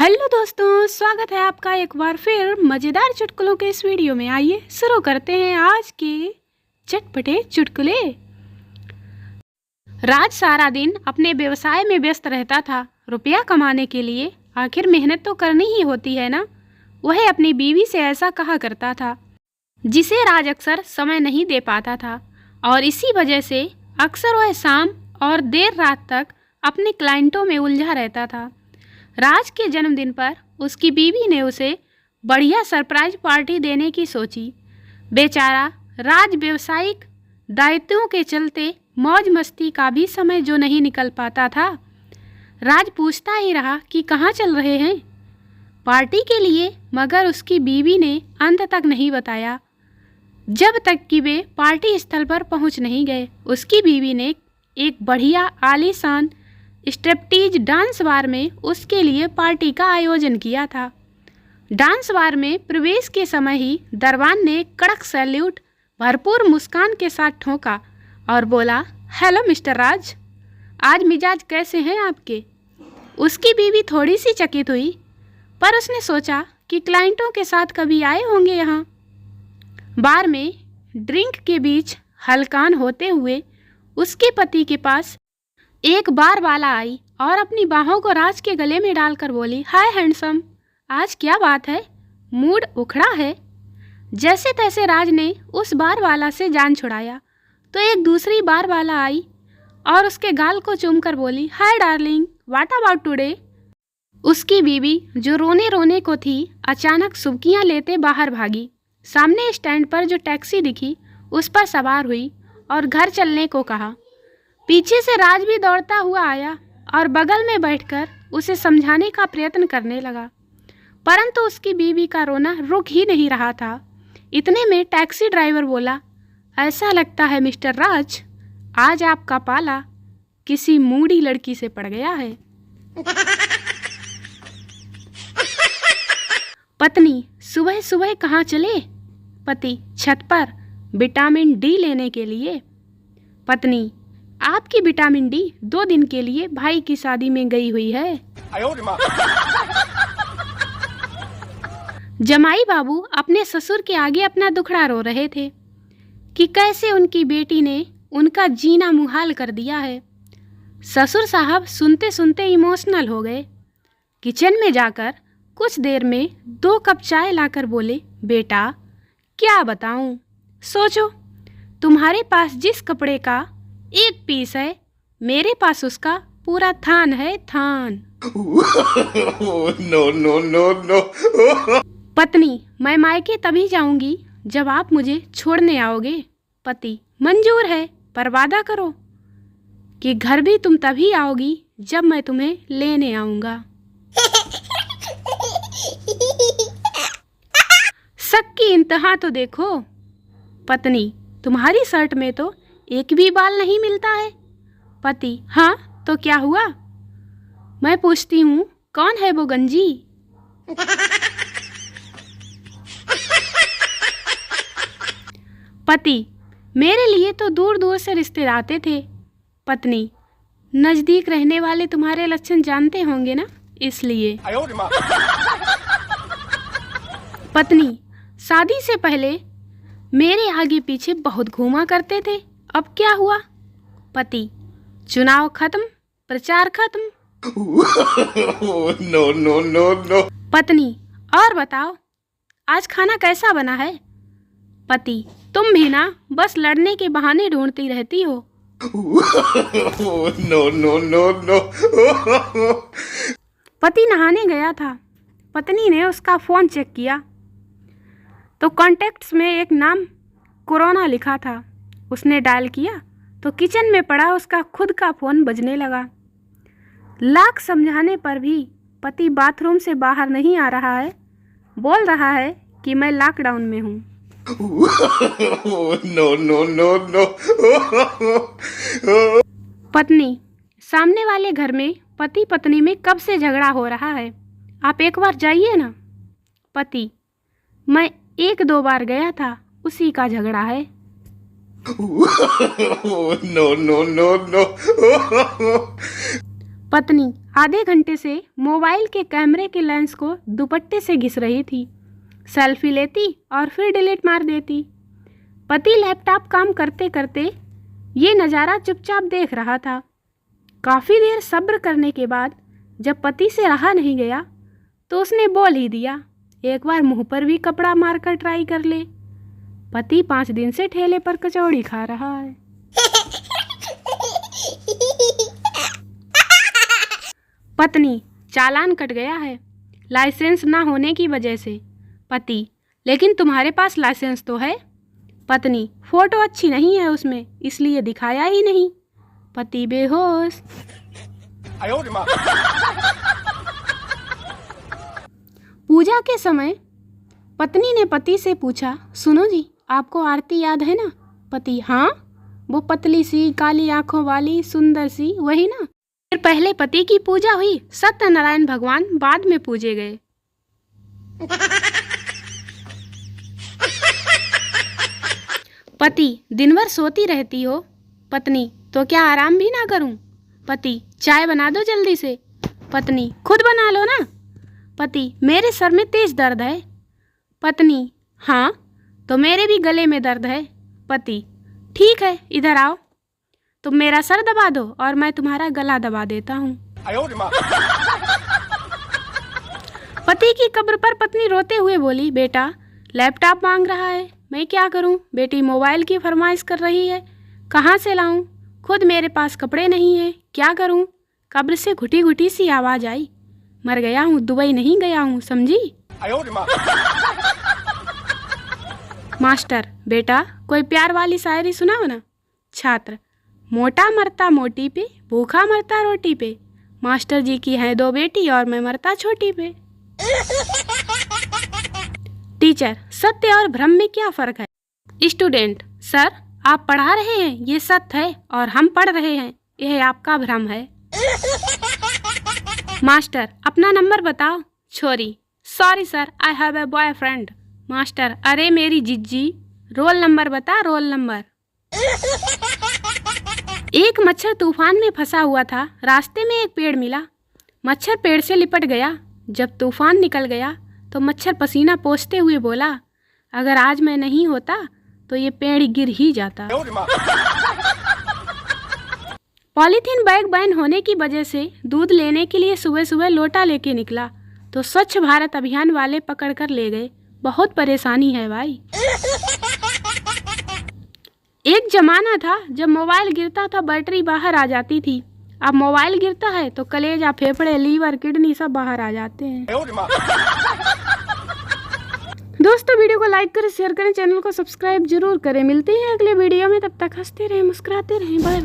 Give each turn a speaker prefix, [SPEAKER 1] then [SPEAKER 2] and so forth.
[SPEAKER 1] Hello दोस्तों, स्वागत है आपका एक बार फिर मज़ेदार चुटकुलों के इस वीडियो में। आइए शुरू करते हैं आज के चटपटे चुटकुले। राज सारा दिन अपने व्यवसाय में व्यस्त रहता था। रुपया कमाने के लिए आखिर मेहनत तो करनी ही होती है ना। वह अपनी बीवी से ऐसा कहा करता था, जिसे राज अक्सर समय नहीं दे पाता था और इसी वजह से अक्सर वह शाम और देर रात तक अपने क्लाइंटों में उलझा रहता था। राज के जन्मदिन पर उसकी बीवी ने उसे बढ़िया सरप्राइज पार्टी देने की सोची। बेचारा राज व्यावसायिक दायित्वों के चलते मौज मस्ती का भी समय जो नहीं निकल पाता था। राज पूछता ही रहा कि कहाँ चल रहे हैं पार्टी के लिए, मगर उसकी बीवी ने अंत तक नहीं बताया, जब तक कि वे पार्टी स्थल पर पहुँच नहीं गए। उसकी बीवी ने एक बढ़िया आलीशान स्ट्रिपटीज डांस बार में उसके लिए पार्टी का आयोजन किया था। डांस बार में प्रवेश के समय ही दरबान ने कड़क सैल्यूट भरपूर मुस्कान के साथ ठोका और बोला, हेलो मिस्टर राज, आज मिजाज कैसे हैं आपके। उसकी बीवी थोड़ी सी चकित हुई, पर उसने सोचा कि क्लाइंटों के साथ कभी आए होंगे यहाँ। बार में ड्रिंक के बीच हलकान होते हुए उसके पति के पास एक बार वाला आई और अपनी बाहों को राज के गले में डालकर बोली, हाय हैंडसम, आज क्या बात है, मूड उखड़ा है। जैसे तैसे राज ने उस बार वाला से जान छुड़ाया तो एक दूसरी बार वाला आई और उसके गाल को चूमकर बोली, hi darling, what about today. उसकी बीवी जो रोने रोने को थी, अचानक सुबकियां लेते बाहर भागी। सामने स्टैंड पर जो टैक्सी दिखी उस पर सवार हुई और घर चलने को कहा। पीछे से राज भी दौड़ता हुआ आया और बगल में बैठकर उसे समझाने का प्रयत्न करने लगा, परंतु उसकी बीवी का रोना रुक ही नहीं रहा था। इतने में टैक्सी ड्राइवर बोला, ऐसा लगता है मिस्टर राज, आज आपका पाला किसी मूडी लड़की से पड़ गया है। पत्नी, सुबह सुबह कहाँ चले। पति, छत पर विटामिन डी लेने के लिए। पत्नी, आपकी विटामिन डी 2 दिन के लिए भाई की शादी में गई हुई है। जमाई बाबू अपने ससुर के आगे अपना दुखड़ा रो रहे थे कि कैसे उनकी बेटी ने उनका जीना मुहाल कर दिया है। ससुर साहब सुनते सुनते इमोशनल हो गए। किचन में जाकर कुछ देर में 2 कप चाय लाकर बोले, बेटा क्या बताऊं, सोचो तुम्हारे पास जिस कपड़े का एक पीस है, मेरे पास उसका पूरा थान है, थान। No no no no. पत्नी, मैं मायके तभी जाऊंगी जब आप मुझे छोड़ने आओगे। पति, मंजूर है, पर वादा करो कि घर भी तुम तभी आओगी जब मैं तुम्हें लेने आऊंगा। शक की इंतहा तो देखो। पत्नी, तुम्हारी शर्ट में तो एक भी बाल नहीं मिलता है। पति, हाँ तो क्या हुआ, मैं पूछती हूँ कौन है वो गंजी। पति, मेरे लिए तो दूर दूर से रिश्ते आते थे। पत्नी, नजदीक रहने वाले तुम्हारे लक्षण जानते होंगे ना, इसलिए। पत्नी, शादी से पहले मेरे आगे पीछे बहुत घूमा करते थे, अब क्या हुआ। पति, चुनाव खत्म, प्रचार खत्म। No no no no. पत्नी, और बताओ आज खाना कैसा बना है। पति, तुम भी ना बस लड़ने के बहाने ढूंढती रहती हो। No no no no. पति नहाने गया था। पत्नी ने उसका फोन चेक किया तो कॉन्टैक्ट्स में एक नाम कोरोना लिखा था। उसने डायल किया तो किचन में पड़ा उसका खुद का फ़ोन बजने लगा। लाख समझाने पर भी पति बाथरूम से बाहर नहीं आ रहा है। बोल रहा है कि मैं लॉकडाउन में हूँ। No no no no. पत्नी, सामने वाले घर में पति पत्नी में कब से झगड़ा हो रहा है, आप एक बार जाइए ना। पति, मैं 1-2 बार गया था, उसी का झगड़ा है। No no no no. पत्नी आधे घंटे से मोबाइल के कैमरे के लेंस को दुपट्टे से घिस रही थी। सेल्फी लेती और फिर डिलीट मार देती। पति लैपटॉप काम करते करते ये नज़ारा चुपचाप देख रहा था। काफ़ी देर सब्र करने के बाद जब पति से रहा नहीं गया तो उसने बोल ही दिया, एक बार मुंह पर भी कपड़ा मारकर ट्राई कर ले। पति 5 दिन से ठेले पर कचौड़ी खा रहा है। पत्नी, चालान कट गया है लाइसेंस ना होने की वजह से। पति, लेकिन तुम्हारे पास लाइसेंस तो है। पत्नी, फोटो अच्छी नहीं है उसमें, इसलिए दिखाया ही नहीं। पति बेहोश। पूजा के समय पत्नी ने पति से पूछा, सुनो जी, आपको आरती याद है ना? पति, हाँ, वो पतली सी काली आंखों वाली सुंदर सी, वही ना। फिर पहले पति की पूजा हुई, सत्यनारायण भगवान बाद में पूजे गए। पति, दिन भर सोती रहती हो। पत्नी, तो क्या आराम भी ना करूं? पति, चाय बना दो जल्दी से। पत्नी, खुद बना लो ना। पति, मेरे सर में तेज दर्द है। पत्नी, हाँ, तो मेरे भी गले में दर्द है। पति, ठीक है, इधर आओ, तुम मेरा सर दबा दो और मैं तुम्हारा गला दबा देता हूँ। पति की कब्र पर पत्नी रोते हुए बोली, बेटा लैपटॉप मांग रहा है, मैं क्या करूं? बेटी मोबाइल की फरमाइश कर रही है, कहाँ से लाऊं? खुद मेरे पास कपड़े नहीं हैं, क्या करूं? कब्र से घुटी घुटी सी आवाज़ आई, मर गया हूँ, दुबई नहीं गया हूँ, समझी? मास्टर, बेटा कोई प्यार वाली शायरी सुनाओ ना। छात्र, मोटा मरता मोटी पे, भूखा मरता रोटी पे, मास्टर जी की हैं 2 बेटी और मैं मरता छोटी पे। टीचर, सत्य और भ्रम में क्या फ़र्क है? स्टूडेंट, सर आप पढ़ा रहे हैं ये सत्य है और हम पढ़ रहे हैं यह आपका भ्रम है। मास्टर, अपना नंबर बताओ। छोरी, sorry sir, I have a boyfriend. Master, अरे मेरी जिज्जी, रोल नंबर बता, रोल नंबर। एक मच्छर तूफान में फंसा हुआ था। रास्ते में एक पेड़ मिला, मच्छर पेड़ से लिपट गया। जब तूफान निकल गया तो मच्छर पसीना पोंछते हुए बोला, अगर आज मैं नहीं होता तो ये पेड़ गिर ही जाता। पॉलीथीन बैग बैन होने की वजह से दूध लेने के लिए सुबह सुबह लोटा लेके निकला तो स्वच्छ भारत अभियान वाले पकड़ कर ले गए। बहुत परेशानी है भाई। एक जमाना था जब मोबाइल गिरता था बैटरी बाहर आ जाती थी। अब मोबाइल गिरता है तो कलेजा, फेफड़े, लीवर, किडनी सब बाहर आ जाते हैं। दोस्तों वीडियो को लाइक करें, शेयर करें, चैनल को सब्सक्राइब जरूर करें। मिलते हैं अगले वीडियो में, तब तक हंसते रहें, मुस्कुराते रहें, बाय बाय।